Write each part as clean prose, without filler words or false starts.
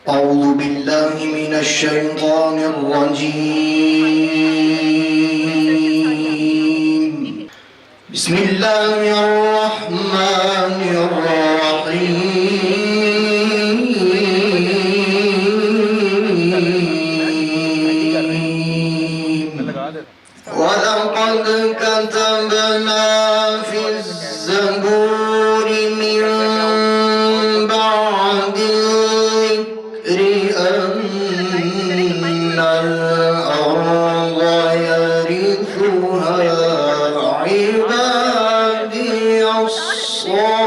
أعوذ بالله من الشيطان الرجيم. بسم الله الرحمن الرحيم. ولقد كتبنا في الزبور من بعد الذكر أن الأرض يرثها عبادي الصالحون.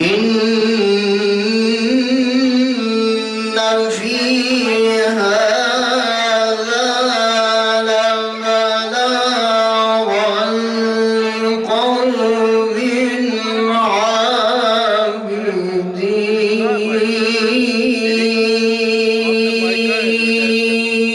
إن في هذا لبلاغا لقوم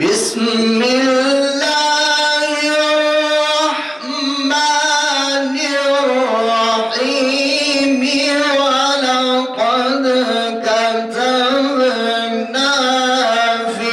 بسم الله الرحمن الرحيم. ولقد كتبنا في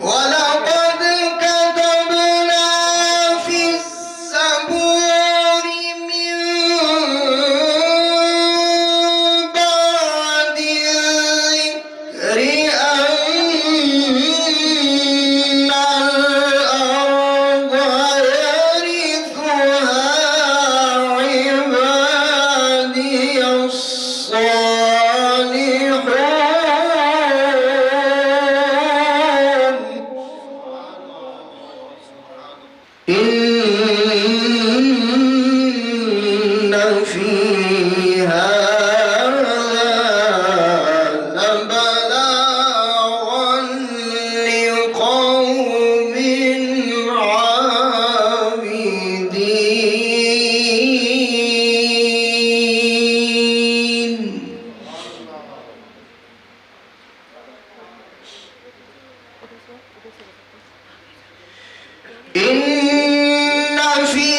ولقد كتبنا في الزبور من بعد الذكر أن الأرض يرثها عبادي الصالحون. إن في هذا لبلاغا لقوم عابدين. إن في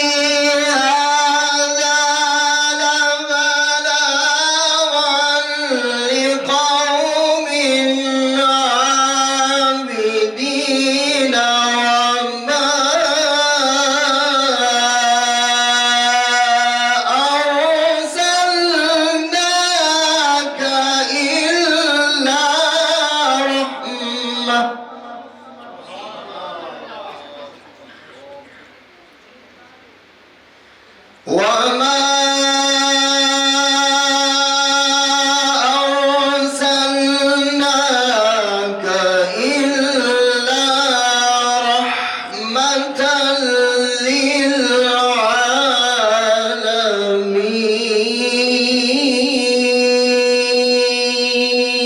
هذا لبلاغا لقوم عابدين. وما أرسلناك إلا رحمة وما أرسلناك إلا رحمة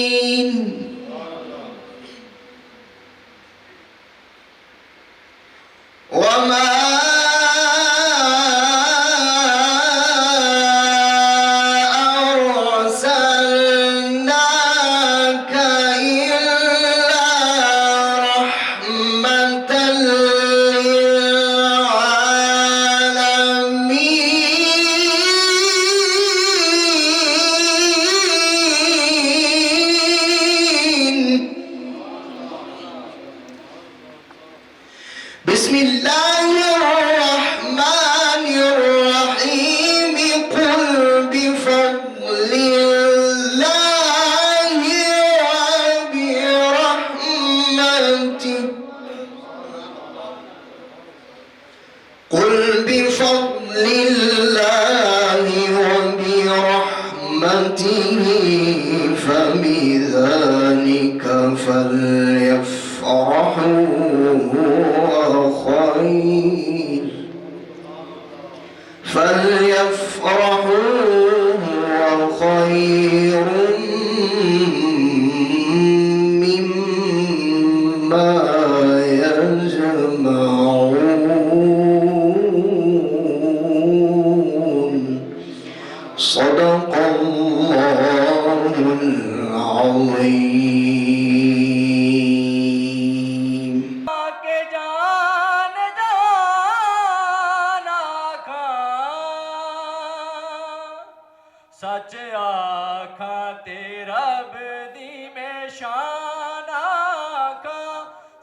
للعالمين. وما أرسلناك إلا رحمة للعالمين. بسم الله الرحمن الرحيم. قل بفضل الله وبرحمته قل بفضل الله وبرحمته فبذلك خير فليفرحوا هو خير مما يجمعون صدق الله العظيم. کے جان جانا کھاں سچ آکھاں تے رب دی میں شان آکھاں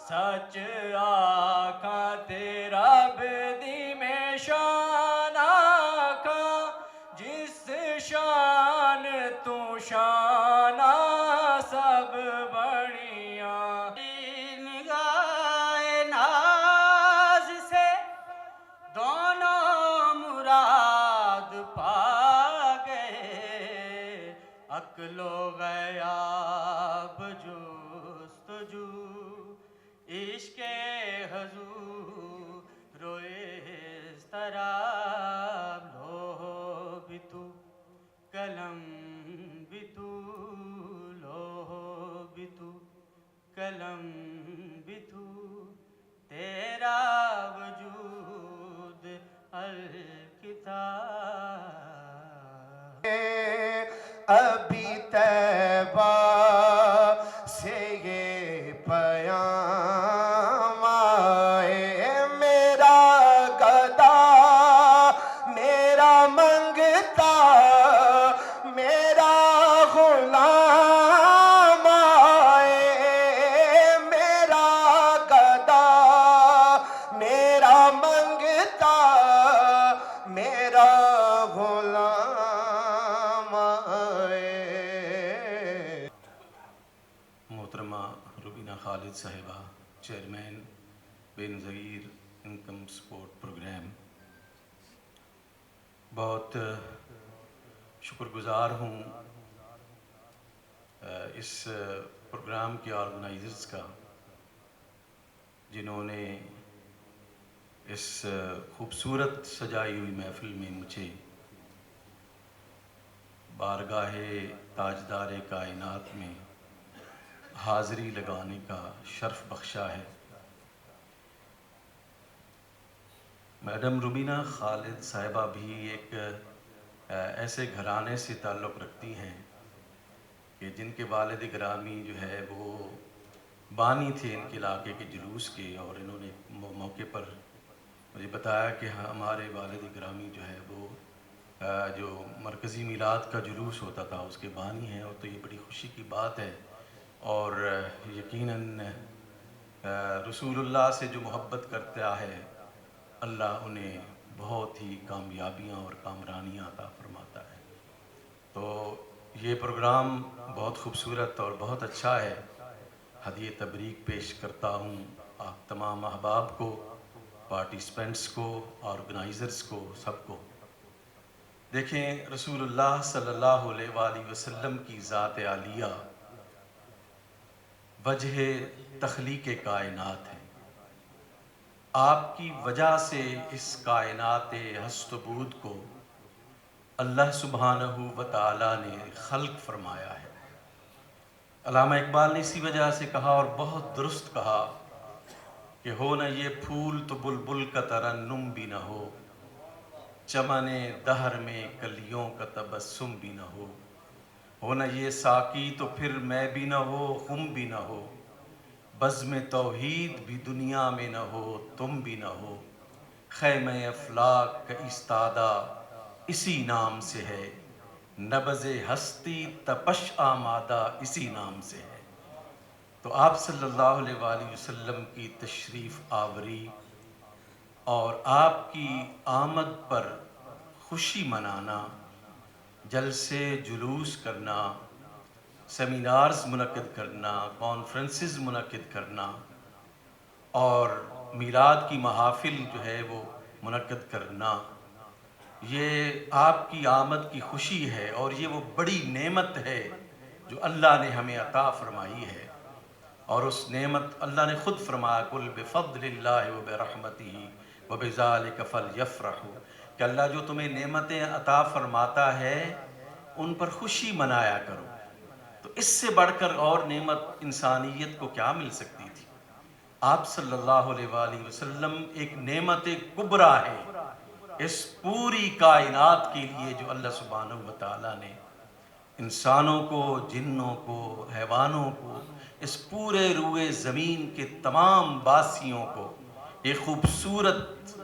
سچ آکھاں تے رب دی میں شان آکھاں جس شان تو شان سب بڑیاں نگاہ ناز سے دونوں مراد پا گئے عقل و غیاب جستجو عشق حضور روئے اضطراب لوح بھی تو قلم بھی تو لوح بھی تو قلم بھی تو تیرا وجود الکتاب ابھی طیبہ سے یہ پیام آئے میرا گدا میرا منگتا میرا غلام آئے میرا گدا میرا منگتا میرا غلام آئے. محترمہ روبینہ خالد صاحبہ چیئرمین بے نظیر انکم سپورٹ پروگرام، بہت شکر گزار ہوں اس پروگرام کے آرگنائزرز کا جنہوں نے اس خوبصورت سجائی ہوئی محفل میں مجھے بارگاہ تاجدار کائنات میں حاضری لگانے کا شرف بخشا ہے. میڈم روبینہ خالد صاحبہ بھی ایک ایسے گھرانے سے تعلق رکھتی ہیں کہ جن کے والد گرامی جو ہے وہ بانی تھے ان کے علاقے کے جلوس کے، اور انہوں نے موقع پر مجھے بتایا کہ ہمارے والد گرامی جو ہے وہ جو مرکزی میلاد کا جلوس ہوتا تھا اس کے بانی ہیں، اور تو یہ بڑی خوشی کی بات ہے. اور یقیناً رسول اللہ سے جو محبت کرتا ہے اللہ انہیں بہت ہی کامیابیاں اور کامرانیاں عطا فرماتا ہے. تو یہ پروگرام بہت خوبصورت اور بہت اچھا ہے. ہدیہ تبریک پیش کرتا ہوں آپ تمام احباب کو، پارٹیسپینٹس کو، آرگنائزرز کو، سب کو. دیکھیں رسول اللہ صلی اللہ علیہ وآلہ وسلم کی ذات عالیہ وجہ تخلیق کائنات ہے. آپ کی وجہ سے اس کائنات ہست و بود کو اللہ سبحانہ و تعالیٰ نے خلق فرمایا ہے. علامہ اقبال نے اسی وجہ سے کہا اور بہت درست کہا کہ ہو نہ یہ پھول تو بلبل کا ترنم بھی نہ ہو، چمن دہر میں کلیوں کا تبسم بھی نہ ہو نہ یہ ساقی تو پھر میں بھی نہ ہو خم بھی نہ ہو، بزم توحید بھی دنیا میں نہ ہو تم بھی نہ ہو، خیمہ افلاک کا استادہ اسی نام سے ہے، نبض ہستی تپش آمادہ اسی نام سے ہے. تو آپ صلی اللہ علیہ وآلہ وسلم کی تشریف آوری اور آپ کی آمد پر خوشی منانا، جلسے جلوس کرنا، سیمینارز منعقد کرنا، کانفرنسز منعقد کرنا اور میلاد کی محافل جو ہے وہ منعقد کرنا، یہ آپ کی آمد کی خوشی ہے اور یہ وہ بڑی نعمت ہے جو اللہ نے ہمیں عطا فرمائی ہے. اور اس نعمت اللہ نے خود فرمایا قل بفضل اللہ وبرحمتہ وبذالک فلیفرحوا، کہ اللہ جو تمہیں نعمتیں عطا فرماتا ہے ان پر خوشی منایا کرو۔ تو اس سے بڑھ کر اور نعمت انسانیت کو کیا مل سکتی تھی؟ آپ صلی اللہ علیہ وآلہ وسلم ایک نعمت کبریٰ ہے اس پوری کائنات کے لیے، جو اللہ سبحانہ و تعالیٰ نے انسانوں کو، جنوں کو، حیوانوں کو، اس پورے روئے زمین کے تمام باسیوں کو ایک خوبصورت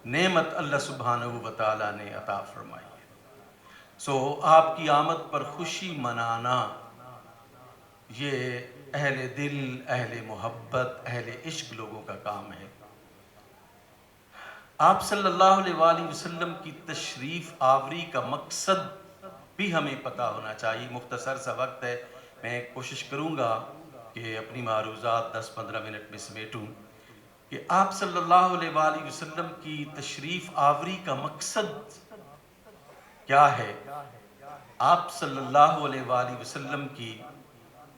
نعمت اللہ سبحانہ و تعالیٰ نے عطا فرمائی ہے۔ سو آپ کی آمد پر خوشی منانا یہ اہل دل، اہل محبت، اہل عشق لوگوں کا کام ہے۔ آپ صلی اللہ علیہ وآلہ وسلم کی تشریف آوری کا مقصد بھی ہمیں پتہ ہونا چاہیے۔ مختصر سا وقت ہے، میں کوشش کروں گا کہ اپنی معروضات 10-15 منٹ میں سمیٹوں، کہ آپ صلی اللہ علیہ وآلہ وسلم کی تشریف آوری کا مقصد کیا ہے۔ آپ صلی اللہ علیہ وآلہ وسلم کی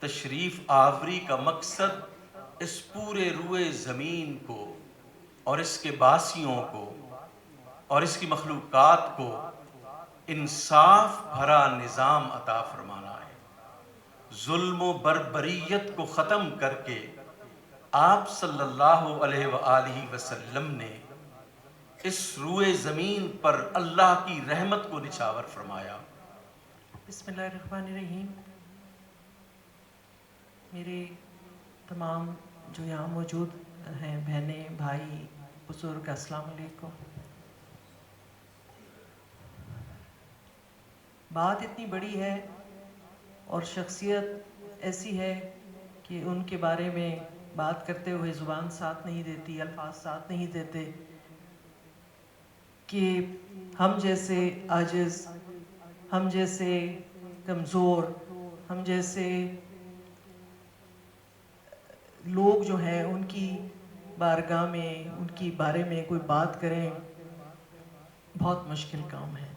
تشریف آوری کا مقصد اس پورے روئے زمین کو اور اس کے باسیوں کو اور اس کی مخلوقات کو انصاف بھرا نظام عطا فرمانا ہے۔ ظلم و بربریت کو ختم کر کے آپ صلی اللہ علیہ وآلہ وسلم نے اس روئے زمین پر اللہ کی رحمت کو نچھاور فرمایا۔ بسم اللہ الرحمن الرحیم۔ میرے تمام جو یہاں موجود ہیں بہنیں، بھائی، بزرگ، السلام علیکم۔ بات اتنی بڑی ہے اور شخصیت ایسی ہے کہ ان کے بارے میں بات کرتے ہوئے زبان ساتھ نہیں دیتی، الفاظ ساتھ نہیں دیتے، کہ ہم جیسے عاجز، ہم جیسے کمزور، ہم جیسے لوگ جو ہیں ان کی بارگاہ میں، ان کی بارے میں کوئی بات کریں، بہت مشکل کام ہے۔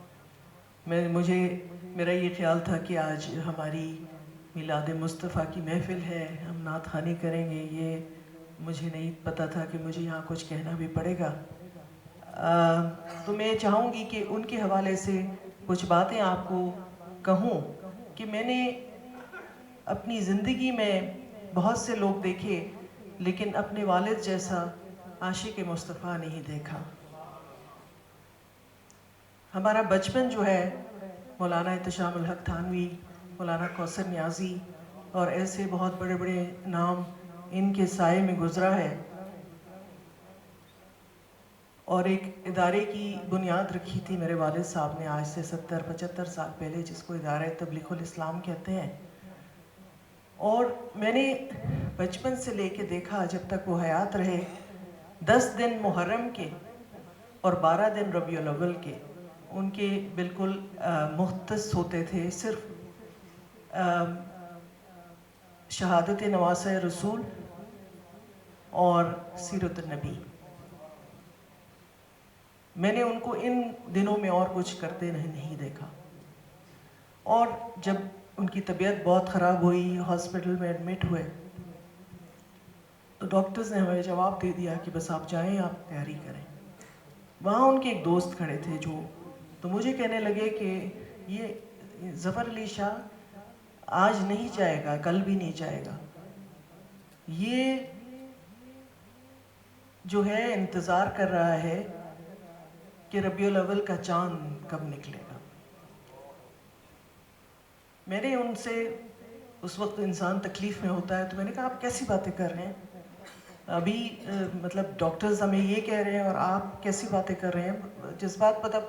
میرا یہ خیال تھا کہ آج ہماری میلاد مصطفیٰ کی محفل ہے، ہم نعت خوانی کریں گے، یہ مجھے نہیں پتہ تھا کہ مجھے یہاں کچھ کہنا بھی پڑے گا۔ تو میں چاہوں گی کہ ان کے حوالے سے کچھ باتیں آپ کو کہوں، کہ میں نے اپنی زندگی میں بہت سے لوگ دیکھے، لیکن اپنے والد جیسا عاشق مصطفیٰ نہیں دیکھا۔ ہمارا بچپن جو ہے مولانا احتشام الحق تھانوی، مولانا کوثر نیازی اور ایسے بہت بڑے بڑے نام ان کے سائے میں گزرا ہے، اور ایک ادارے کی بنیاد رکھی تھی میرے والد صاحب نے آج سے 70-75 سال پہلے، جس کو ادارہ تبلیغ الاسلام کہتے ہیں۔ اور میں نے بچپن سے لے کے دیکھا جب تک وہ حیات رہے، 10 دن محرم کے اور 12 دن ربیع الاول کے ان کے بالکل مختص ہوتے تھے، صرف شہادت نواسہ رسول اور سیرت النبی۔ میں نے ان کو ان دنوں میں اور کچھ کرتے نہیں دیکھا۔ اور جب ان کی طبیعت بہت خراب ہوئی، ہاسپٹل میں ایڈمٹ ہوئے، تو ڈاکٹرز نے ہمیں جواب دے دیا کہ بس آپ جائیں، آپ تیاری کریں۔ وہاں ان کے ایک دوست کھڑے تھے تو مجھے کہنے لگے کہ یہ ظفر علی شاہ آج نہیں جائے گا، کل بھی نہیں جائے گا، یہ جو ہے انتظار کر رہا ہے کہ ربیع الاول کا چاند کب نکلے گا۔ میں نے ان سے، اس وقت انسان تکلیف میں ہوتا ہے، تو میں نے کہا آپ کیسی باتیں کر رہے ہیں، ابھی مطلب ڈاکٹرز ہمیں یہ کہہ رہے ہیں اور آپ کیسی باتیں کر رہے ہیں۔ جس بات مطلب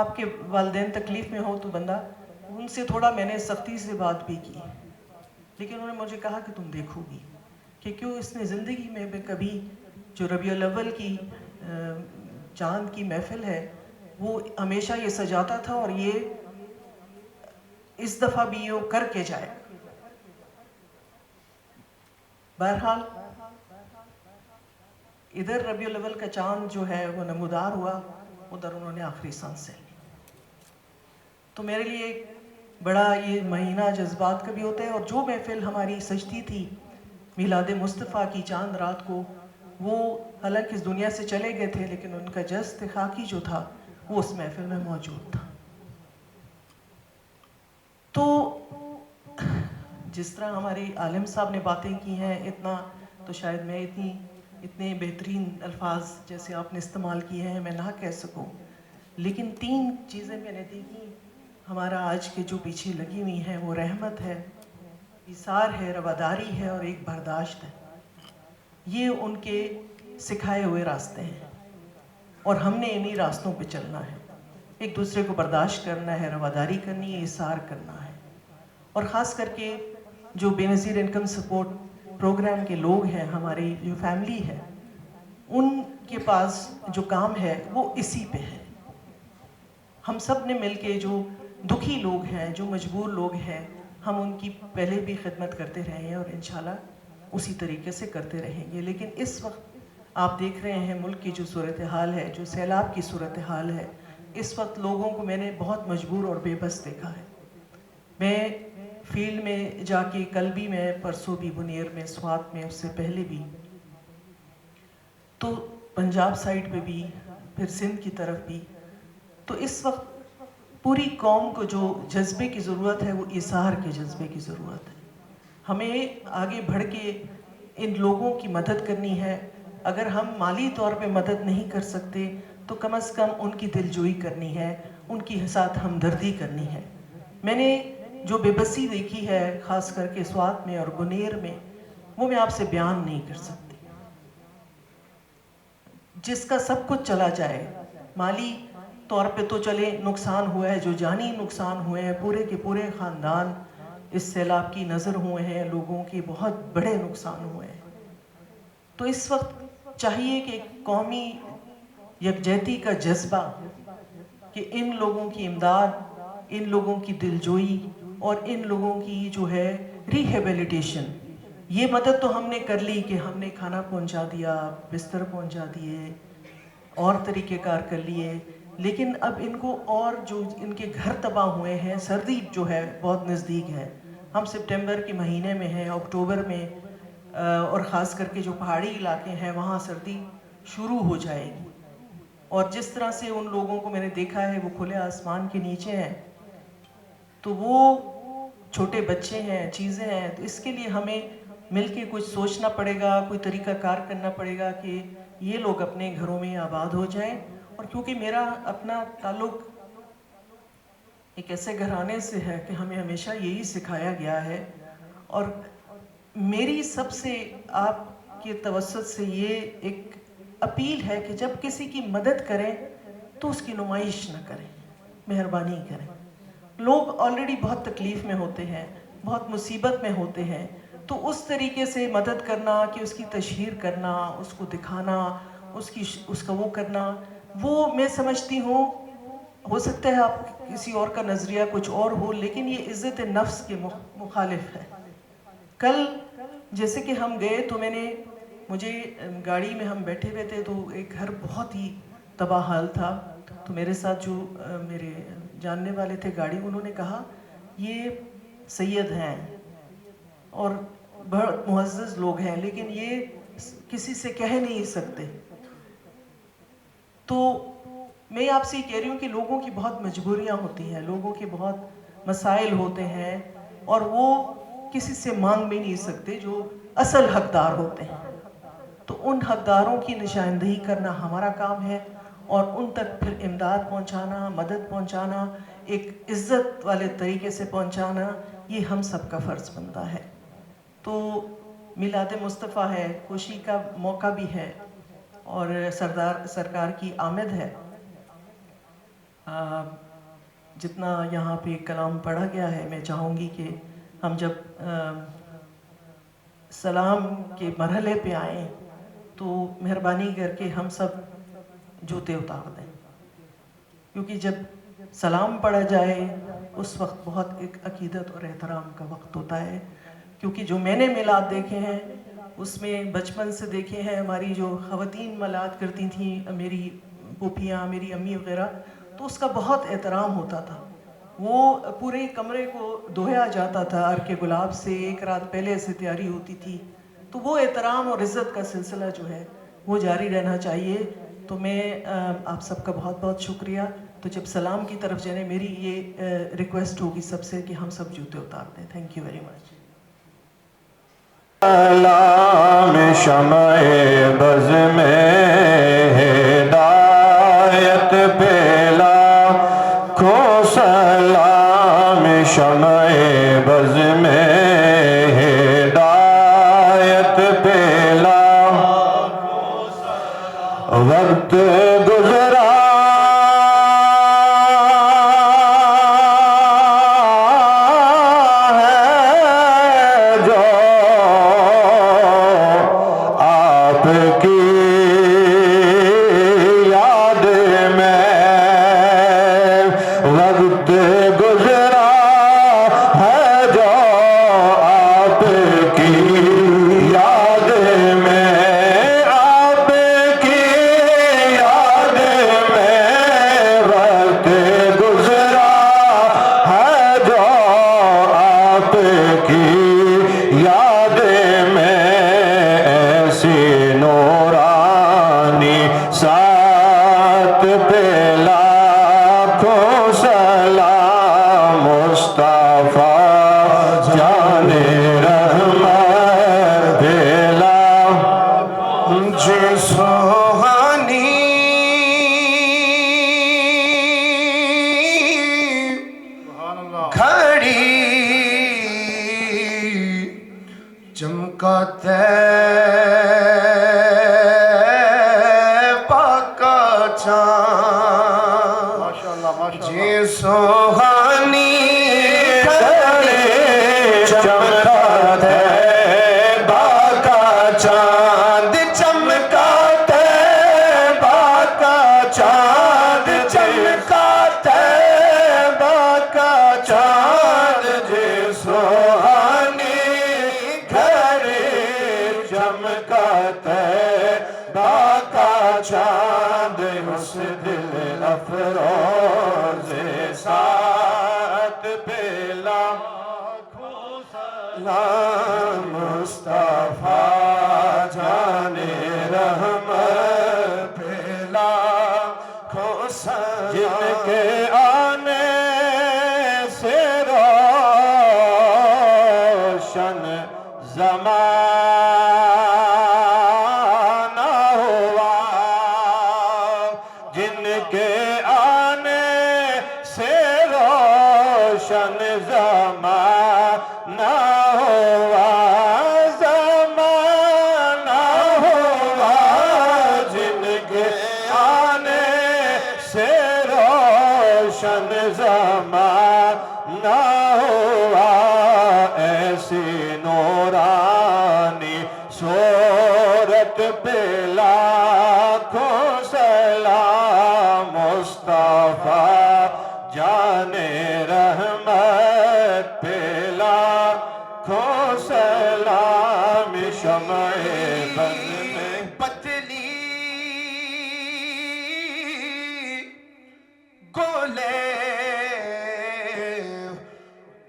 آپ کے والدین تکلیف میں ہو تو بندہ، ان سے تھوڑا میں نے سختی سے بات بھی کی، لیکن انہوں نے مجھے کہا کہ تم دیکھو گی کہ کیوں اس نے زندگی میں کبھی جو ربیع الاول کی چاند کی محفل ہے وہ ہمیشہ یہ سجاتا تھا، اور یہ اس دفعہ بھی یہ کر کے جائے۔ بہرحال ادھر ربیع الاول کا چاند جو ہے وہ نمودار ہوا، ادھر انہوں نے آخری سانس لی۔ تو میرے لیے بڑا یہ مہینہ جذبات کا بھی ہوتا ہے، اور جو محفل ہماری سجتی تھی میلاد مصطفیٰ کی چاند رات کو وہ حالانکہ اس دنیا سے چلے گئے تھے لیکن ان کا جسد خاکی جو تھا وہ اس محفل میں موجود تھا. تو جس طرح ہمارے عالم صاحب نے باتیں کی ہیں اتنا تو شاید میں اتنے بہترین الفاظ جیسے آپ نے استعمال کیے ہیں میں نہ کہہ سکوں، لیکن 3 چیزیں میں نے دیکھی ہمارا آج کے جو پیچھے لگی ہوئی ہیں وہ رحمت ہے، ایثار ہے، رواداری ہے اور ایک برداشت ہے. یہ ان کے سکھائے ہوئے راستے ہیں اور ہم نے انہی راستوں پہ چلنا ہے. ایک دوسرے کو برداشت کرنا ہے، رواداری کرنی ہے، ایثار کرنا ہے. اور خاص کر کے جو بے نظیر انکم سپورٹ پروگرام کے لوگ ہیں، ہماری جو فیملی ہے، ان کے پاس جو کام ہے وہ اسی پہ ہے. ہم سب نے مل کے جو دکھی لوگ ہیں، جو مجبور لوگ ہیں، ہم ان کی پہلے بھی خدمت کرتے رہے ہیں اور انشاءاللہ اسی طریقے سے کرتے رہیں گے. لیکن اس وقت آپ دیکھ رہے ہیں ملک کی جو صورتحال ہے، جو سیلاب کی صورتحال ہے، اس وقت لوگوں کو میں نے بہت مجبور اور بے بس دیکھا ہے. میں فیلڈ میں جا کے کل بھی میں پرسوں بھی بنیر میں سوات میں اس سے پہلے بھی تو پنجاب سائڈ پہ بھی پھر سندھ کی طرف بھی تو اس وقت پوری قوم کو جو جذبے کی ضرورت ہے وہ ایثار کے جذبے کی ضرورت ہے. ہمیں آگے بڑھ کے ان لوگوں کی مدد کرنی ہے. اگر ہم مالی طور پہ مدد نہیں کر سکتے تو کم از کم ان کی دلجوئی کرنی ہے، ان کی ساتھ ہمدردی کرنی ہے. میں نے جو بے بسی دیکھی ہے خاص کر کے سوات میں اور بنیر میں وہ میں آپ سے بیان نہیں کر سکتی. جس کا سب کچھ چلا جائے، مالی طور پہ تو چلے نقصان ہوا ہے، جو جانی نقصان ہوئے ہیں، پورے کے پورے خاندان اس سیلاب کی نظر ہوئے ہیں، لوگوں کے بہت بڑے نقصان ہوئے ہیں. تو اس وقت چاہیے کہ قومی یکجہتی کا جذبہ کہ ان لوگوں کی امداد، ان لوگوں کی دلجوئی اور ان لوگوں کی جو ہے ریہیبلیٹیشن. یہ مدد تو ہم نے کر لی کہ ہم نے کھانا پہنچا دیا، بستر پہنچا دیے اور طریقہ کار کر لیے، لیکن اب ان کو اور جو ان کے گھر تباہ ہوئے ہیں، سردی جو ہے بہت نزدیک ہے. ہم سپٹمبر کے مہینے میں ہیں، اکتوبر میں اور خاص کر کے جو پہاڑی علاقے ہیں وہاں سردی شروع ہو جائے گی. اور جس طرح سے ان لوگوں کو میں نے دیکھا ہے وہ کھلے آسمان کے نیچے ہیں تو وہ چھوٹے بچے ہیں، چیزیں ہیں. تو اس کے لیے ہمیں مل کے کچھ سوچنا پڑے گا، کوئی طریقہ کار کرنا پڑے گا کہ یہ لوگ اپنے گھروں میں آباد ہو جائیں. اور کیونکہ میرا اپنا تعلق ایک ایسے گھرانے سے ہے کہ ہمیں ہمیشہ یہی سکھایا گیا ہے اور میری سب سے آپ کے توسط سے یہ ایک اپیل ہے کہ جب کسی کی مدد کریں تو اس کی نمائش نہ کریں، مہربانی کریں. لوگ آلریڈی بہت تکلیف میں ہوتے ہیں، بہت مصیبت میں ہوتے ہیں، تو اس طریقے سے مدد کرنا کہ اس کی تشہیر کرنا، اس کو دکھانا، اس کا وہ کرنا، وہ میں سمجھتی ہوں ہو سکتا ہے آپ کسی اور کا نظریہ کچھ اور ہو، لیکن یہ عزت نفس کے مخالف ہے. کل جیسے کہ ہم گئے تو مجھے گاڑی میں ہم بیٹھے ہوئے تھے تو ایک گھر بہت ہی تباہ حال تھا. تو میرے ساتھ جو میرے جاننے والے تھے گاڑی، انہوں نے کہا یہ سید ہیں اور بہت معزز لوگ ہیں لیکن یہ کسی سے کہہ نہیں سکتے. تو میں آپ سے یہ کہہ رہی ہوں کہ لوگوں کی بہت مجبوریاں ہوتی ہیں، لوگوں کے بہت مسائل ہوتے ہیں اور وہ کسی سے مانگ بھی نہیں سکتے جو اصل حقدار ہوتے ہیں. تو ان حقداروں کی نشاندہی کرنا ہمارا کام ہے اور ان تک پھر امداد پہنچانا، مدد پہنچانا، ایک عزت والے طریقے سے پہنچانا، یہ ہم سب کا فرض بنتا ہے. تو میلاد مصطفیٰ ہے، خوشی کا موقع بھی ہے اور سرکار کی آمد ہے. جتنا یہاں پہ کلام پڑھا گیا ہے میں چاہوں گی کہ ہم جب سلام کے مرحلے پہ آئیں تو مہربانی کر کے ہم سب جوتے اتار دیں، کیونکہ جب سلام پڑھا جائے اس وقت بہت ایک عقیدت اور احترام کا وقت ہوتا ہے. کیونکہ جو میں نے میلاد دیکھے ہیں اس میں بچپن سے دیکھے ہیں، ہماری جو خواتین میلاد کرتی تھیں، میری پھوپھیاں، میری امی وغیرہ، تو اس کا بہت احترام ہوتا تھا. وہ پورے کمرے کو دھویا جاتا تھا عرق گلاب سے، ایک رات پہلے سے تیاری ہوتی تھی. تو وہ احترام اور عزت کا سلسلہ جو ہے وہ جاری رہنا چاہیے. تو میں آپ سب کا بہت بہت شکریہ. تو جب سلام کی طرف جانے میری یہ ریکویسٹ ہوگی سب سے کہ ہم سب جوتے اتار دیں. Thank you very much. سلام شمع بز میں ہدایت پہ لاکھوں سلام شمع بز میں ہدایت پہ لاکھوں سلام. وقت گزرا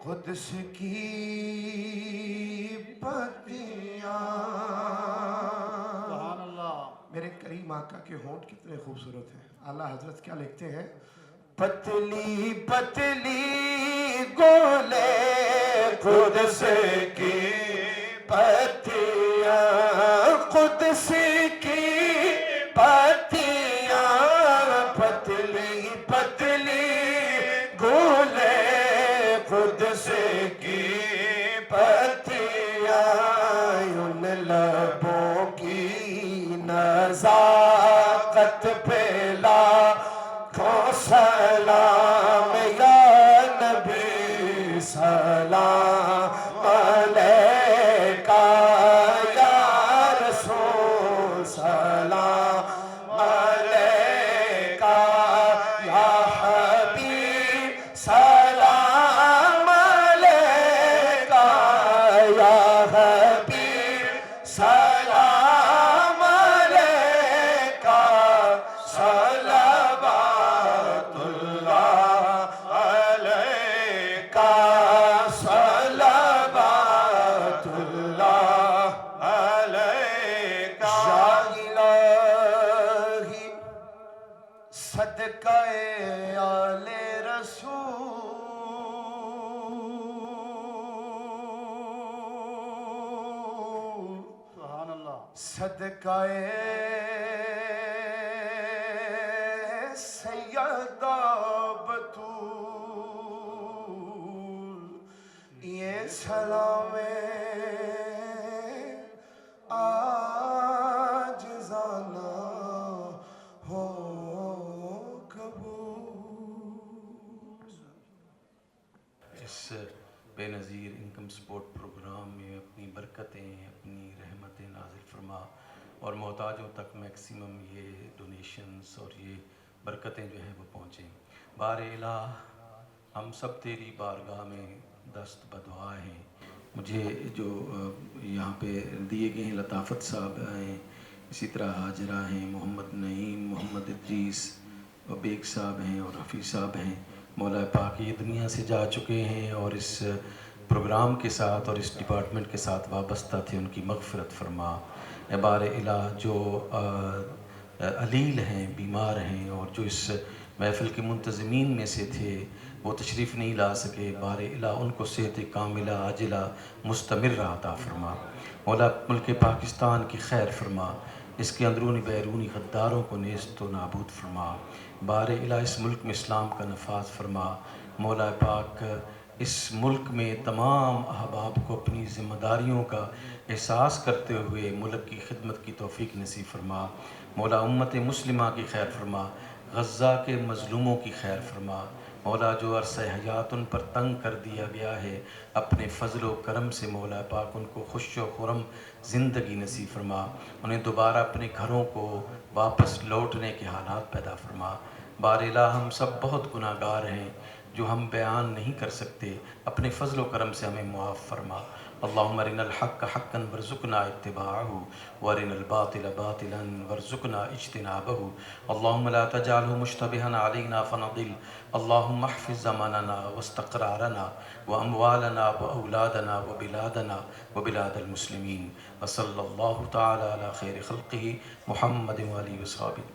قدس کی پتیاں. سبحان اللہ. میرے کریم آقا کے ہونٹ کتنے خوبصورت ہیں. اعلیٰ حضرت کیا لکھتے ہیں؟ پتلی پتلی گولے قدس کی پتیاں، قدس کی پتیاں، پتلی پتلی گولے قدس کی پتیاں، ان لبوں کی نزاکت پہ لاکھوں سلام یا نبی سلام علیکہ یا رسول سلام علیکہ یا حبیب سلام علیکہ یا حبیب سلام علیکہ صدقہ آل رسول سبحان اللہ صدقہ سیدہ بطول یہ سلام آجزانہ ہو قبول۔ اس بے نظیر انکم سپورٹ پروگرام میں اپنی برکتیں، اپنی رحمتیں نازل فرما اور محتاجوں تک میکسیمم یہ ڈونیشنز اور یہ برکتیں جو ہیں وہ پہنچیں۔ بار الہ ہم سب تیری بارگاہ میں دست بدعا ہیں۔ مجھے جو یہاں پہ دیے گئے ہیں لطافت صاحب ہیں، اسی طرح حاجرہ ہیں، محمد نعیم، محمد ادریس، بیگ صاحب ہیں اور حفیظ صاحب ہیں۔ مولا پاک یہ دنیا سے جا چکے ہیں اور اس پروگرام کے ساتھ اور اس ڈپارٹمنٹ کے ساتھ وابستہ تھے، ان کی مغفرت فرما۔ اے بار الہ جو علیل ہیں، بیمار ہیں اور جو اس محفل کے منتظمین میں سے تھے وہ تشریف نہیں لا سکے، بار الہ ان کو صحت کاملہ عاجلہ مستمر عطا فرما۔ مولا ملک پاکستان کی خیر فرما، اس کے اندرونی بیرونی غداروں کو نیست و نابود فرما۔ بار الہ اس ملک میں اسلام کا نفاذ فرما۔ مولا پاک اس ملک میں تمام احباب کو اپنی ذمہ داریوں کا احساس کرتے ہوئے ملک کی خدمت کی توفیق نصیب فرما۔ مولا امت مسلمہ کی خیر فرما، غزہ کے مظلوموں کی خیر فرما۔ مولا جو عرصہ حیات ان پر تنگ کر دیا گیا ہے، اپنے فضل و کرم سے مولا پاک ان کو خوش و خرم زندگی نصیب فرما، انہیں دوبارہ اپنے گھروں کو واپس لوٹنے کے حالات پیدا فرما۔ بار الہ ہم سب بہت گناہ گار ہیں جو ہم بیان نہیں کر سکتے، اپنے فضل و کرم سے ہمیں معاف فرما۔ اللہم ارنا الحق حقا وارزقنا اتباعہ وارنا الباطل باطلا وارزقنا اجتنابہ۔ اللہم لا تجعلہ مشتبہا علینا فنضل۔ اللہم احفظ زماننا واستقرارنا واموالنا واولادنا وبلادنا وبلاد المسلمین، وصلی اللہ تعالی علی خیر خلقہ محمد وآلہ وصحبہ۔